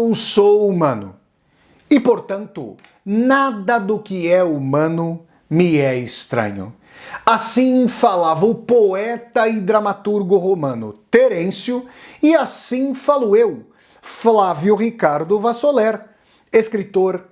Eu sou humano e, portanto, nada do que é humano me é estranho. Assim falava o poeta e dramaturgo romano Terêncio, e assim falo eu, Flávio Ricardo Vassoler, escritor,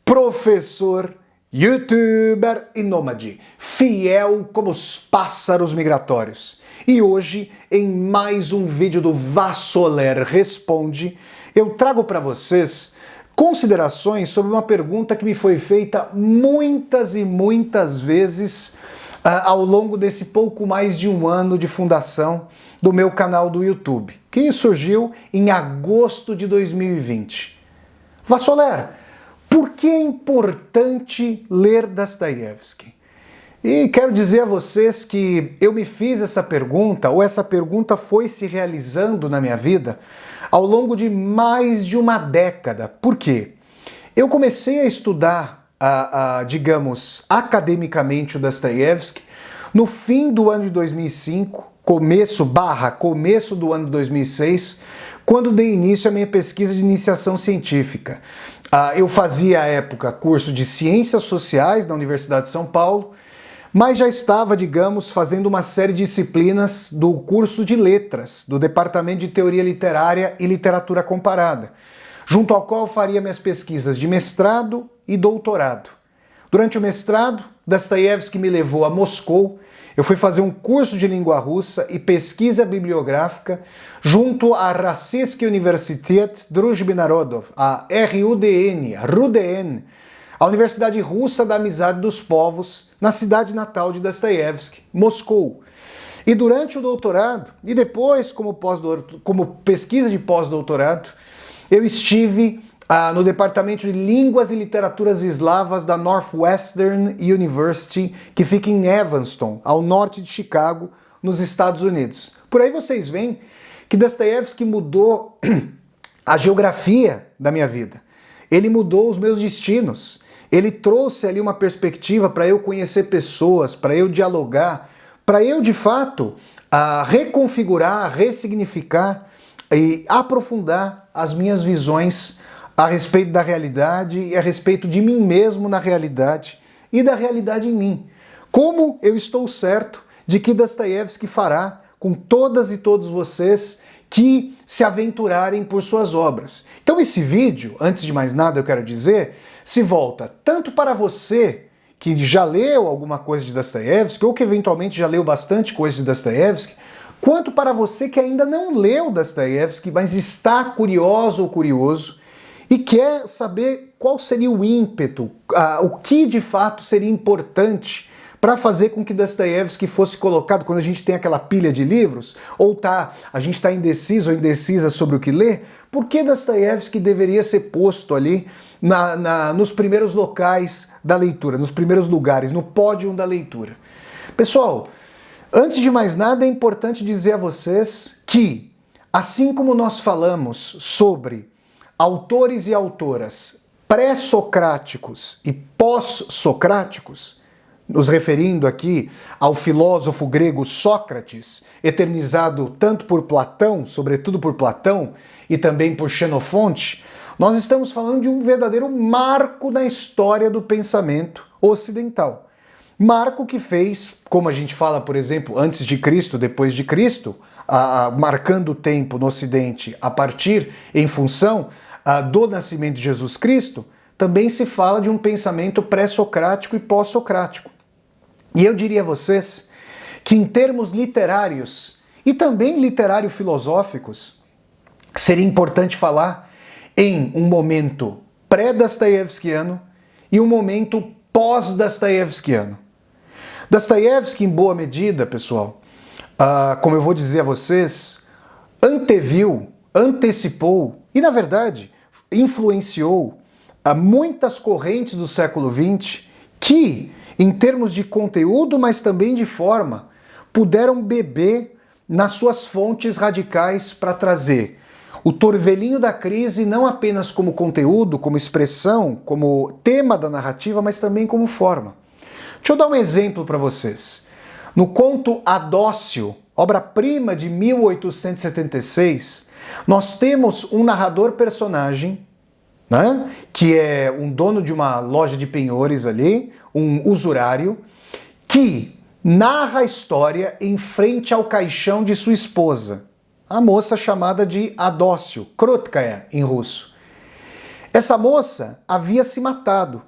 professor, youtuber e nômade, fiel como os pássaros migratórios. E hoje, em mais um vídeo do Vassoler Responde, eu trago para vocês considerações sobre uma pergunta que me foi feita muitas e muitas vezes ao longo desse pouco mais de um ano de fundação do meu canal do YouTube, que surgiu em agosto de 2020. Vassoler, por que é importante ler Dostoiévski? E quero dizer a vocês que eu me fiz essa pergunta, ou essa pergunta foi se realizando na minha vida ao longo de mais de uma década. Por quê? Eu comecei a estudar, digamos, academicamente o Dostoiévski no fim do ano de 2005, começo do ano de 2006, quando dei início à minha pesquisa de iniciação científica. Eu fazia, à época, curso de Ciências Sociais na Universidade de São Paulo, mas já estava, digamos, fazendo uma série de disciplinas do curso de Letras, do Departamento de Teoria Literária e Literatura Comparada, junto ao qual faria minhas pesquisas de mestrado e doutorado. Durante o mestrado, Dostoiévski me levou a Moscou. Eu fui fazer um curso de língua russa e pesquisa bibliográfica junto à Rossiyskaya Universitet Druzhby Narodov, a RUDN, a Universidade Russa da Amizade dos Povos, na cidade natal de Dostoiévski, Moscou. E durante o doutorado, e depois como pesquisa de pós-doutorado, eu estive no Departamento de Línguas e Literaturas Eslavas da Northwestern University, que fica em Evanston, ao norte de Chicago, nos Estados Unidos. Por aí vocês veem que Dostoiévski mudou a geografia da minha vida. Ele mudou os meus destinos. Ele trouxe ali uma perspectiva para eu conhecer pessoas, para eu dialogar, para eu, de fato, reconfigurar, ressignificar e aprofundar as minhas visões a respeito da realidade e a respeito de mim mesmo na realidade e da realidade em mim. Como eu estou certo de que Dostoiévski fará com todas e todos vocês que se aventurarem por suas obras. Então esse vídeo, antes de mais nada eu quero dizer, se volta tanto para você que já leu alguma coisa de Dostoiévski ou que eventualmente já leu bastante coisa de Dostoiévski, quanto para você que ainda não leu Dostoiévski, mas está curioso ou curioso e quer saber qual seria o ímpeto, o que de fato seria importante para fazer com que Dostoiévski fosse colocado, quando a gente tem aquela pilha de livros, ou a gente está indeciso ou indecisa sobre o que ler, por que Dostoiévski deveria ser posto ali nos primeiros locais da leitura, nos primeiros lugares, no pódio da leitura? Pessoal, antes de mais nada é importante dizer a vocês que, assim como nós falamos sobre autores e autoras pré-socráticos e pós-socráticos, nos referindo aqui ao filósofo grego Sócrates, eternizado tanto por Platão, sobretudo por Platão, e também por Xenofonte, nós estamos falando de um verdadeiro marco na história do pensamento ocidental. Marco que fez, como a gente fala, por exemplo, antes de Cristo, depois de Cristo, marcando o tempo no Ocidente a partir, em função do nascimento de Jesus Cristo, também se fala de um pensamento pré-socrático e pós-socrático. E eu diria a vocês que em termos literários e também literário-filosóficos, seria importante falar em um momento pré-dostoiévskiano e um momento pós-dostoiévskiano. Dostoiévski, em boa medida, pessoal, como eu vou dizer a vocês, antecipou e, na verdade, influenciou muitas correntes do século XX que, em termos de conteúdo, mas também de forma, puderam beber nas suas fontes radicais para trazer o torvelinho da crise não apenas como conteúdo, como expressão, como tema da narrativa, mas também como forma. Deixa eu dar um exemplo para vocês. No conto Adócio, obra-prima de 1876, Nós temos um narrador-personagem, né, que é um dono de uma loja de penhores ali, um usurário, que narra a história em frente ao caixão de sua esposa, a moça chamada de Adócio, Krotkaya em russo. Essa moça havia se matado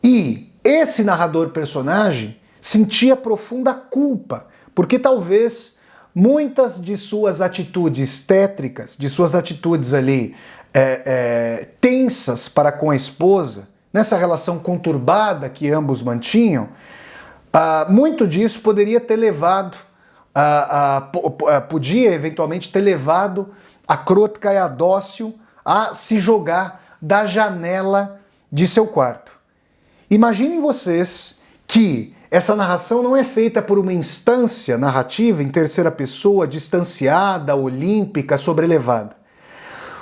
e esse narrador-personagem sentia profunda culpa, porque talvez muitas de suas atitudes tétricas, de suas atitudes ali tensas para com a esposa, nessa relação conturbada que ambos mantinham, muito disso poderia ter levado, podia eventualmente ter levado a Krotkaya Adócio a se jogar da janela de seu quarto. Imaginem vocês que essa narração não é feita por uma instância narrativa em terceira pessoa, distanciada, olímpica, sobrelevada.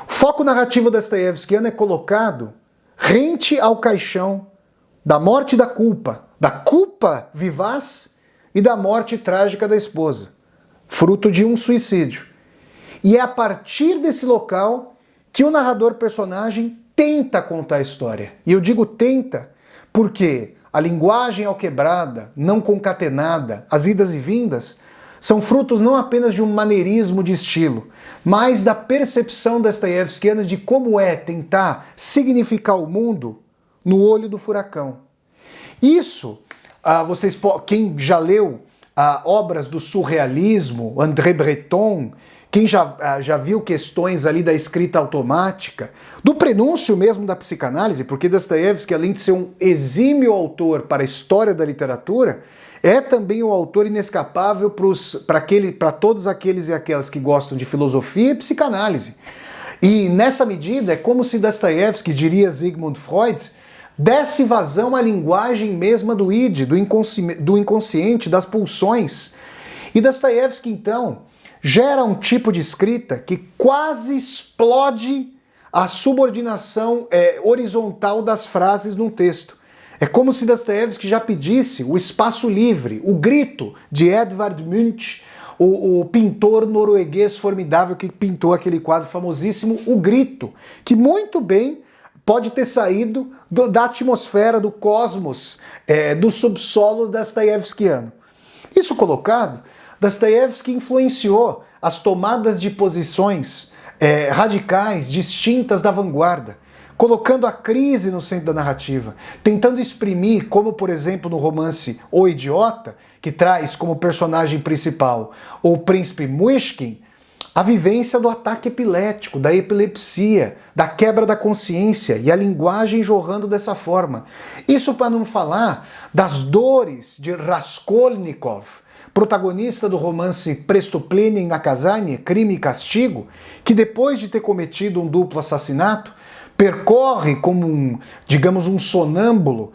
O foco narrativo dostoiévskiano é colocado rente ao caixão da morte e da culpa vivaz e da morte trágica da esposa, fruto de um suicídio. E é a partir desse local que o narrador-personagem tenta contar a história. E eu digo tenta porque a linguagem alquebrada, não concatenada, as idas e vindas, são frutos não apenas de um maneirismo de estilo, mas da percepção dostoiévskiana de como é tentar significar o mundo no olho do furacão. Isso, quem já leu obras do surrealismo, André Breton, quem já viu questões ali da escrita automática, do prenúncio mesmo da psicanálise, porque Dostoiévski, além de ser um exímio autor para a história da literatura, é também um autor inescapável para todos aqueles e aquelas que gostam de filosofia e psicanálise. E nessa medida é como se Dostoiévski, diria Sigmund Freud, desse vazão à linguagem mesma do id, do inconsciente, das pulsões. E Dostoiévski, então, gera um tipo de escrita que quase explode a subordinação horizontal das frases num texto. É como se Dostoiévski já pedisse o espaço livre, o grito de Edvard Munch, o pintor norueguês formidável que pintou aquele quadro famosíssimo, O Grito, que muito bem pode ter saído da atmosfera, do cosmos, do subsolo dostoiévskiano. Isso colocado, Dostoiévski influenciou as tomadas de posições radicais, distintas da vanguarda, colocando a crise no centro da narrativa, tentando exprimir, como por exemplo no romance O Idiota, que traz como personagem principal o príncipe Muishkin, a vivência do ataque epilético, da epilepsia, da quebra da consciência e a linguagem jorrando dessa forma. Isso para não falar das dores de Raskolnikov, protagonista do romance Prestuplennie e Naказание, Crime e Castigo, que depois de ter cometido um duplo assassinato, percorre como um sonâmbulo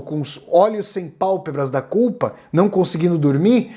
com os olhos sem pálpebras da culpa, não conseguindo dormir,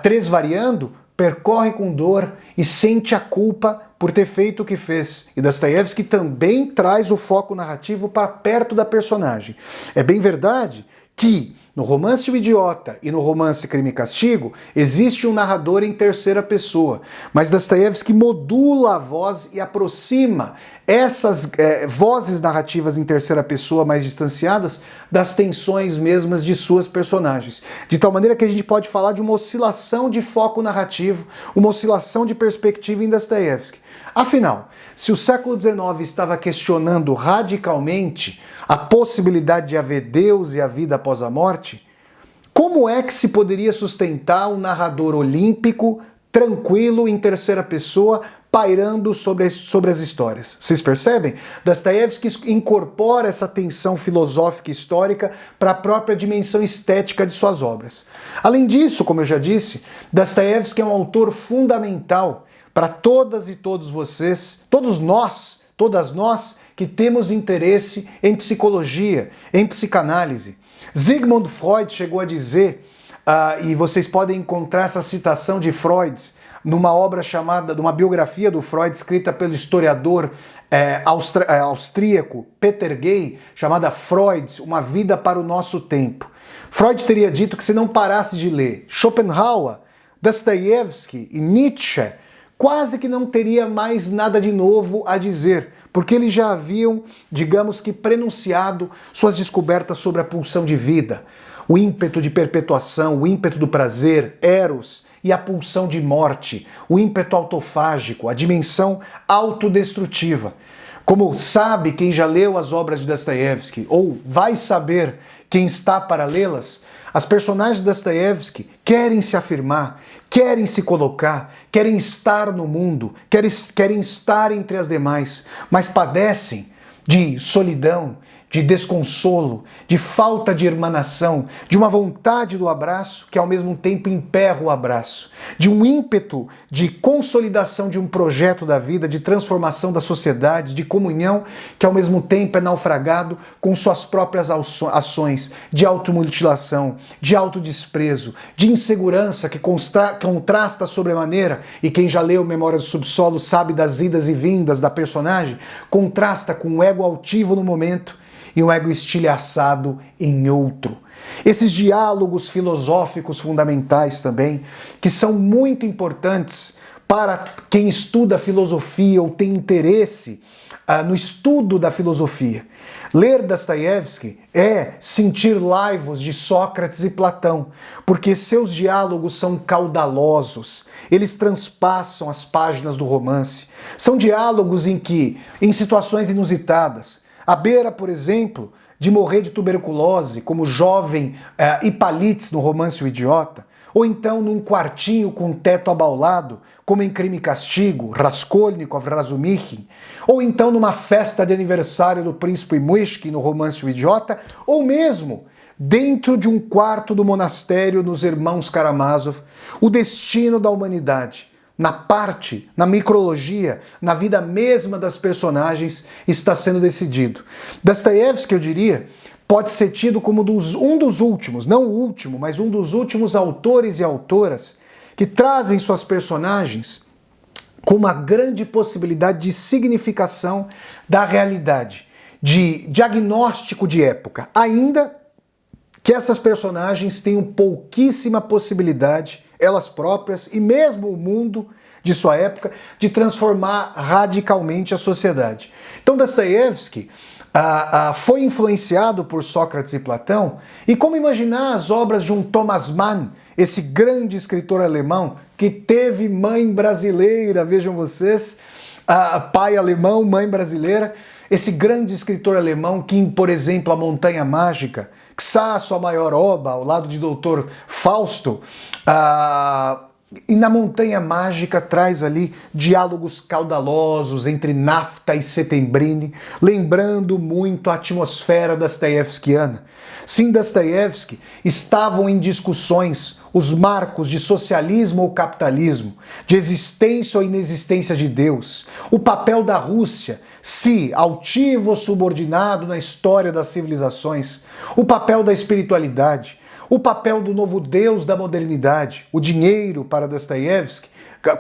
tresvariando, percorre com dor e sente a culpa por ter feito o que fez. E Dostoiévski também traz o foco narrativo para perto da personagem. É bem verdade que no romance O Idiota e no romance Crime e Castigo existe um narrador em terceira pessoa, mas Dostoiévski modula a voz e aproxima essas vozes narrativas em terceira pessoa mais distanciadas das tensões mesmas de suas personagens. De tal maneira que a gente pode falar de uma oscilação de foco narrativo, uma oscilação de perspectiva em Dostoiévski. Afinal, se o século XIX estava questionando radicalmente a possibilidade de haver Deus e a vida após a morte, como é que se poderia sustentar um narrador olímpico, tranquilo, em terceira pessoa, pairando sobre as histórias? Vocês percebem? Dostoiévski incorpora essa tensão filosófica e histórica para a própria dimensão estética de suas obras. Além disso, como eu já disse, Dostoiévski é um autor fundamental para todas e todos vocês, todas nós que temos interesse em psicologia, em psicanálise. Sigmund Freud chegou a dizer, e vocês podem encontrar essa citação de Freud numa obra numa biografia do Freud escrita pelo historiador austríaco Peter Gay, chamada Freud, Uma Vida para o Nosso Tempo. Freud teria dito que se não parasse de ler Schopenhauer, Dostoiévski e Nietzsche, quase que não teria mais nada de novo a dizer, porque eles já haviam, digamos que, prenunciado suas descobertas sobre a pulsão de vida, o ímpeto de perpetuação, o ímpeto do prazer, Eros, e a pulsão de morte, o ímpeto autofágico, a dimensão autodestrutiva. Como sabe quem já leu as obras de Dostoiévski, ou vai saber quem está para lê-las, as personagens de Dostoiévski querem se afirmar, querem se colocar, querem estar no mundo, querem estar entre as demais, mas padecem de solidão, de desconsolo, de falta de irmanação, de uma vontade do abraço que ao mesmo tempo emperra o abraço, de um ímpeto de consolidação de um projeto da vida, de transformação da sociedade, de comunhão que ao mesmo tempo é naufragado com suas próprias ações de automutilação, de autodesprezo, de insegurança que contrasta sobremaneira, e quem já leu Memórias do Subsolo sabe das idas e vindas da personagem, contrasta com um ego altivo no momento e um ego estilhaçado em outro. Esses diálogos filosóficos fundamentais também, que são muito importantes para quem estuda filosofia ou tem interesse no estudo da filosofia. Ler Dostoiévski é sentir laivos de Sócrates e Platão, porque seus diálogos são caudalosos, eles transpassam as páginas do romance. São diálogos em que, em situações inusitadas, à beira, por exemplo, de morrer de tuberculose, como jovem Hipalítis no romance O Idiota, ou então num quartinho com teto abaulado, como em Crime e Castigo, Raskolnikov, Razumikhin, ou então numa festa de aniversário do príncipe Myshkin no romance O Idiota, ou mesmo dentro de um quarto do monastério nos Irmãos Karamazov, o destino da humanidade, na micrologia, na vida mesma das personagens, está sendo decidido. Dostoiévski, eu diria, pode ser tido como um dos últimos, não o último, mas um dos últimos autores e autoras que trazem suas personagens com uma grande possibilidade de significação da realidade, de diagnóstico de época, ainda que essas personagens tenham pouquíssima possibilidade, elas próprias e mesmo o mundo de sua época, de transformar radicalmente a sociedade. Então Dostoiévski foi influenciado por Sócrates e Platão, e como imaginar as obras de um Thomas Mann, esse grande escritor alemão que teve mãe brasileira, vejam vocês, pai alemão, mãe brasileira, esse grande escritor alemão que, por exemplo, A Montanha Mágica, sua maior obra, ao lado de Dr. Fausto, e na Montanha Mágica traz ali diálogos caudalosos entre Nafta e Settembrini, lembrando muito a atmosfera dostoiévskiana. Sim, Dostoiévski estavam em discussões os marcos de socialismo ou capitalismo, de existência ou inexistência de Deus, o papel da Rússia, se altivo ou subordinado na história das civilizações, o papel da espiritualidade, o papel do novo Deus da modernidade, o dinheiro para Dostoiévski,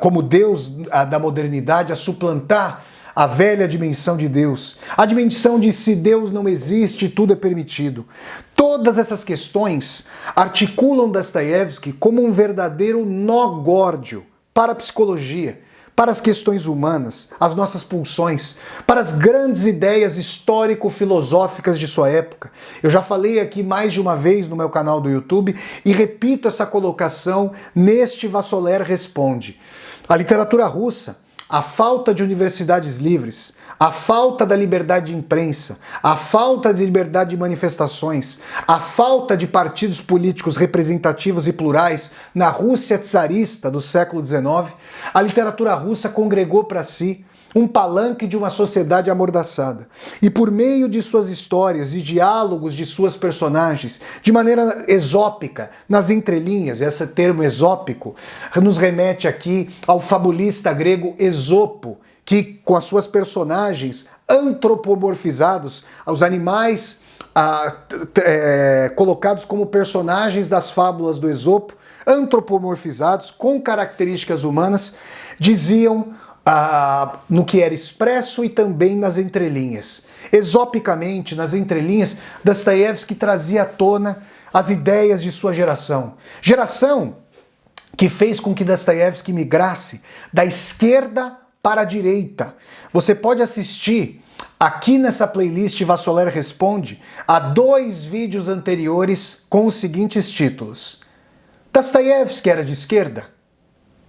como Deus da modernidade, a suplantar a velha dimensão de Deus, a dimensão de se Deus não existe, tudo é permitido. Todas essas questões articulam Dostoiévski como um verdadeiro nó górdio para a psicologia, para as questões humanas, as nossas pulsões, para as grandes ideias histórico-filosóficas de sua época. Eu já falei aqui mais de uma vez no meu canal do YouTube e repito essa colocação neste Vassoler Responde. A literatura russa, a falta de universidades livres, a falta da liberdade de imprensa, a falta de liberdade de manifestações, a falta de partidos políticos representativos e plurais na Rússia czarista do século XIX, a literatura russa congregou para si um palanque de uma sociedade amordaçada. E por meio de suas histórias e diálogos de suas personagens, de maneira esópica, nas entrelinhas, esse termo esópico nos remete aqui ao fabulista grego Esopo, que com as suas personagens antropomorfizados, os animais colocados como personagens das fábulas do Esopo, antropomorfizados com características humanas, diziam no que era expresso e também nas entrelinhas. Exopicamente, nas entrelinhas, Dostoiévski trazia à tona as ideias de sua geração. Geração que fez com que Dostoiévski migrasse da esquerda para a direita. Você pode assistir aqui nessa playlist Vassoler Responde a 2 vídeos anteriores com os seguintes títulos: Dostoiévski era de esquerda?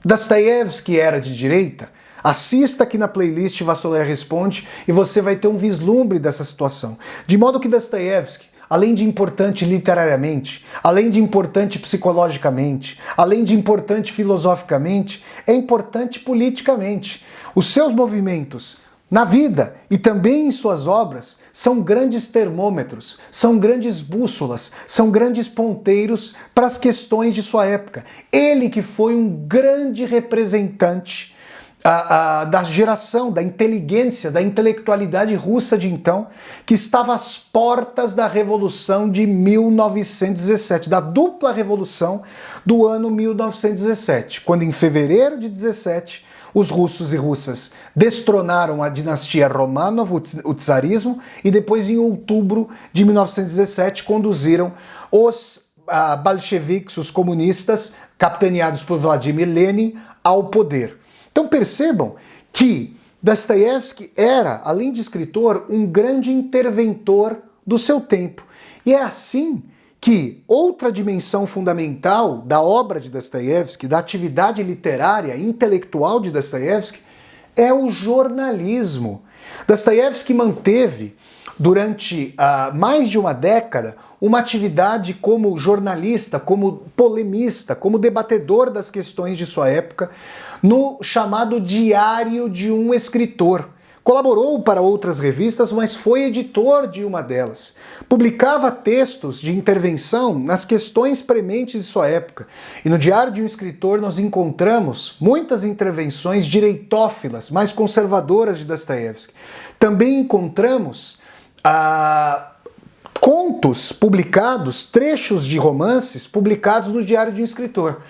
Dostoiévski era de direita? Assista aqui na playlist Vassoler Responde e você vai ter um vislumbre dessa situação. De modo que Dostoiévski, além de importante literariamente, além de importante psicologicamente, além de importante filosoficamente, é importante politicamente. Os seus movimentos na vida e também em suas obras são grandes termômetros, são grandes bússolas, são grandes ponteiros para as questões de sua época. Ele que foi um grande representante da geração, da inteligência, da intelectualidade russa de então, que estava às portas da Revolução de 1917, da dupla Revolução do ano 1917, quando em fevereiro de 17 os russos e russas destronaram a dinastia Romanov, o czarismo, e depois em outubro de 1917 conduziram os bolcheviques, os comunistas, capitaneados por Vladimir Lenin, ao poder. Então percebam que Dostoiévski era, além de escritor, um grande interventor do seu tempo. E é assim que outra dimensão fundamental da obra de Dostoiévski, da atividade literária, intelectual de Dostoiévski, é o jornalismo. Dostoiévski manteve, durante mais de uma década, uma atividade como jornalista, como polemista, como debatedor das questões de sua época, no chamado Diário de um Escritor. Colaborou para outras revistas, mas foi editor de uma delas. Publicava textos de intervenção nas questões prementes de sua época. E no Diário de um Escritor nós encontramos muitas intervenções direitófilas, mais conservadoras de Dostoiévski. Também encontramos contos publicados, trechos de romances publicados no Diário de um Escritor.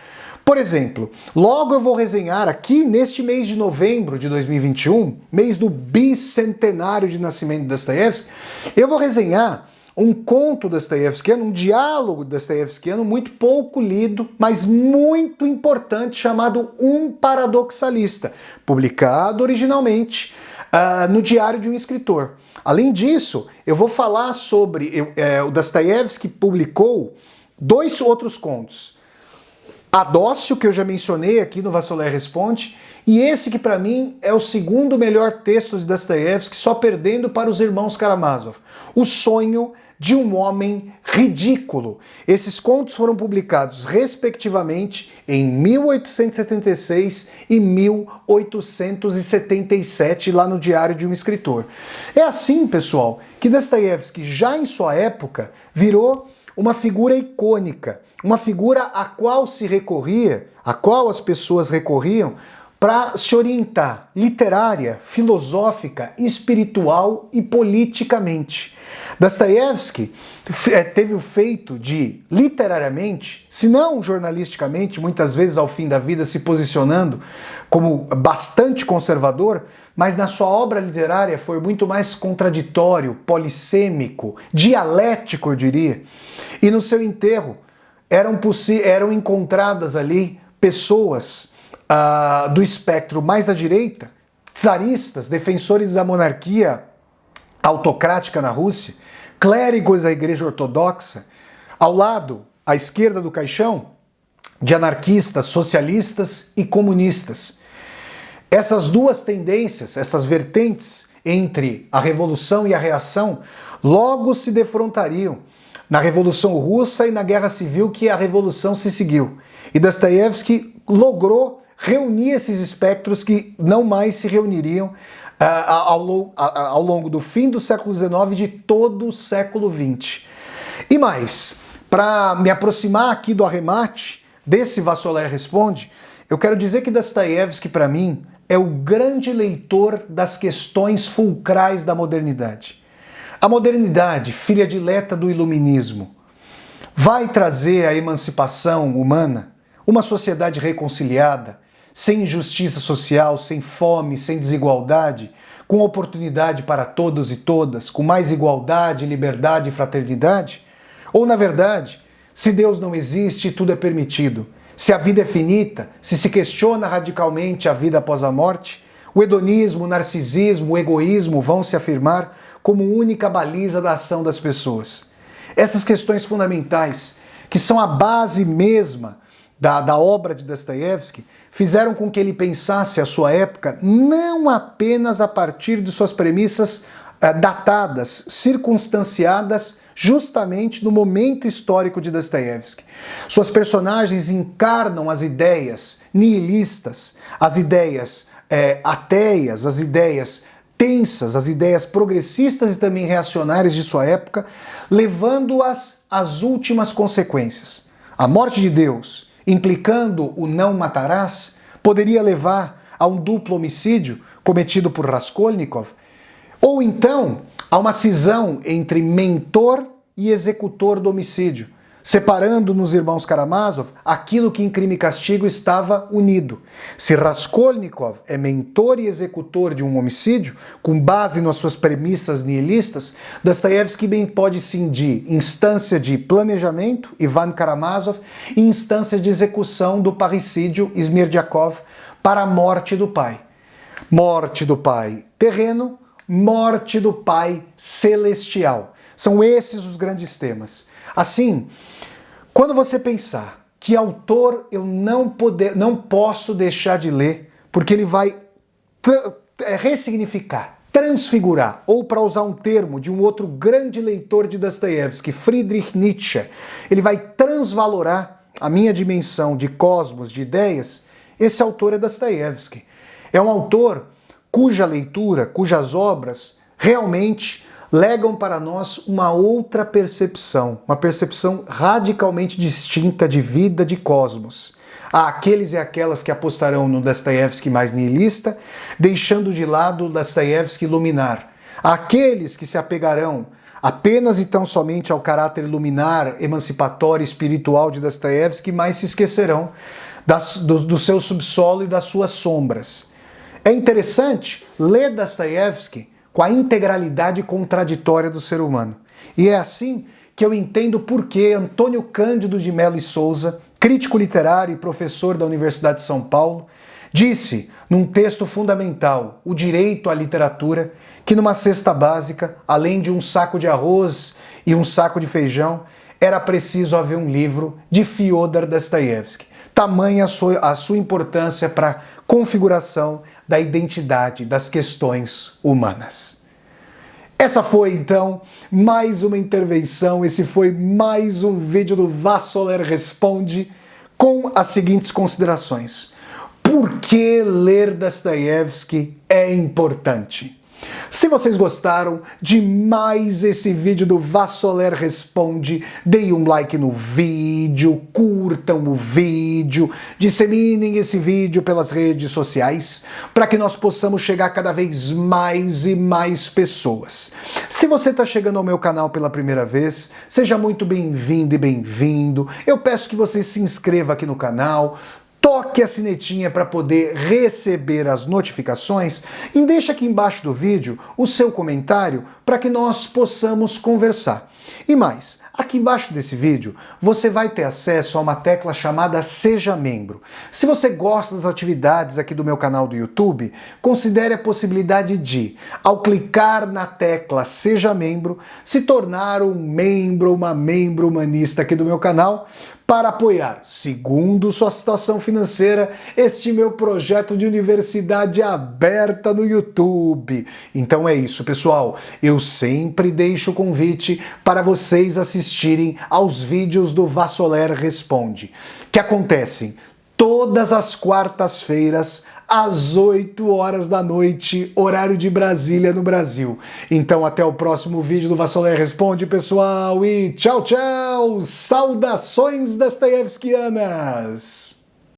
Por exemplo, logo eu vou resenhar aqui neste mês de novembro de 2021, mês do bicentenário de nascimento de Dostoiévski, eu vou resenhar um conto dostoiévskiano, um diálogo dostoiévskiano muito pouco lido, mas muito importante, chamado Um Paradoxalista, publicado originalmente no Diário de um Escritor. Além disso, eu vou falar sobre... o Dostoiévski publicou 2 outros contos. Adócio, que eu já mencionei aqui no Vassoler Responde, e esse que para mim é o segundo melhor texto de Dostoiévski, só perdendo para os irmãos Karamazov. O Sonho de um Homem Ridículo. Esses contos foram publicados respectivamente em 1876 e 1877 lá no Diário de um Escritor. É assim, pessoal, que Dostoiévski já em sua época virou uma figura icônica, uma figura a qual se recorria, a qual as pessoas recorriam para se orientar literária, filosófica, espiritual e politicamente. Dostoiévski teve o feito de, literariamente, se não jornalisticamente, muitas vezes ao fim da vida se posicionando como bastante conservador, mas na sua obra literária foi muito mais contraditório, polissêmico, dialético, eu diria. E no seu enterro eram encontradas ali pessoas do espectro mais da direita, czaristas, defensores da monarquia autocrática na Rússia, clérigos da Igreja Ortodoxa, ao lado, à esquerda do caixão, de anarquistas, socialistas e comunistas. Essas duas tendências, essas vertentes entre a revolução e a reação, logo se defrontariam na Revolução Russa e na Guerra Civil que a revolução se seguiu. E Dostoiévski logrou reunir esses espectros que não mais se reuniriam ao longo do fim do século XIX e de todo o século XX. E mais, para me aproximar aqui do arremate desse Vassoler Responde, eu quero dizer que Dostoiévski, para mim, é o grande leitor das questões fulcrais da modernidade. A modernidade, filha dileta do iluminismo, vai trazer a emancipação humana, uma sociedade reconciliada, sem injustiça social, sem fome, sem desigualdade, com oportunidade para todos e todas, com mais igualdade, liberdade e fraternidade? Ou, na verdade, se Deus não existe, tudo é permitido. Se a vida é finita, se questiona radicalmente a vida após a morte, o hedonismo, o narcisismo, o egoísmo vão se afirmar como única baliza da ação das pessoas. Essas questões fundamentais, que são a base mesma da obra de Dostoiévski, fizeram com que ele pensasse a sua época não apenas a partir de suas premissas datadas, circunstanciadas justamente no momento histórico de Dostoiévski. Suas personagens encarnam as ideias nihilistas, as ideias ateias, as ideias tensas, as ideias progressistas e também reacionárias de sua época, levando-as às últimas consequências. A morte de Deus, implicando o não matarás, poderia levar a um duplo homicídio cometido por Raskolnikov, ou então a uma cisão entre mentor e executor do homicídio, separando nos irmãos Karamazov aquilo que em Crime e Castigo estava unido. Se Raskolnikov é mentor e executor de um homicídio, com base nas suas premissas nihilistas, Dostoiévski bem pode cindir instância de planejamento, Ivan Karamazov, e instância de execução do parricídio, Smerdyakov, para a morte do pai. Morte do pai terreno, morte do pai celestial. São esses os grandes temas. Assim, quando você pensar que autor eu não posso deixar de ler, porque ele vai ressignificar, transfigurar, ou para usar um termo de um outro grande leitor de Dostoiévski, Friedrich Nietzsche, ele vai transvalorar a minha dimensão de cosmos, de ideias, esse autor é Dostoiévski. É um autor cuja leitura, cujas obras realmente legam para nós uma outra percepção, uma percepção radicalmente distinta de vida, de cosmos. Há aqueles e aquelas que apostarão no Dostoiévski mais nihilista, deixando de lado o Dostoiévski luminar. Há aqueles que se apegarão apenas e tão somente ao caráter luminar, emancipatório e espiritual de Dostoiévski, mas se esquecerão do seu subsolo e das suas sombras. É interessante ler Dostoiévski com a integralidade contraditória do ser humano. E é assim que eu entendo por que Antônio Cândido de Melo e Souza, crítico literário e professor da Universidade de São Paulo, disse num texto fundamental, O Direito à Literatura, que numa cesta básica, além de um saco de arroz e um saco de feijão, era preciso haver um livro de Fyodor Dostoiévski. Tamanha a sua importância para a configuração da identidade das questões humanas. Essa foi, então, mais uma intervenção, esse foi mais um vídeo do Vassoler Responde, com as seguintes considerações. Por que ler Dostoiévski é importante? Se vocês gostaram de mais esse vídeo do Vassoler Responde, deem um like no vídeo, curtam o vídeo, disseminem esse vídeo pelas redes sociais, para que nós possamos chegar cada vez mais e mais pessoas. Se você está chegando ao meu canal pela primeira vez, seja muito bem-vindo e bem-vindo. Eu peço que você se inscreva aqui no canal, toque a sinetinha para poder receber as notificações e deixe aqui embaixo do vídeo o seu comentário para que nós possamos conversar. E mais, aqui embaixo desse vídeo você vai ter acesso a uma tecla chamada Seja Membro. Se você gosta das atividades aqui do meu canal do YouTube, considere a possibilidade de, ao clicar na tecla Seja Membro, se tornar um membro ou uma membro humanista aqui do meu canal, para apoiar, segundo sua situação financeira, este meu projeto de universidade aberta no YouTube. Então é isso, pessoal. Eu sempre deixo o convite para vocês assistirem aos vídeos do Vassoler Responde, que acontecem todas as quartas-feiras, às 8 horas da noite, horário de Brasília, no Brasil. Então até o próximo vídeo do Vassoler Responde, pessoal, e tchau, tchau! Saudações dostoiévskianas!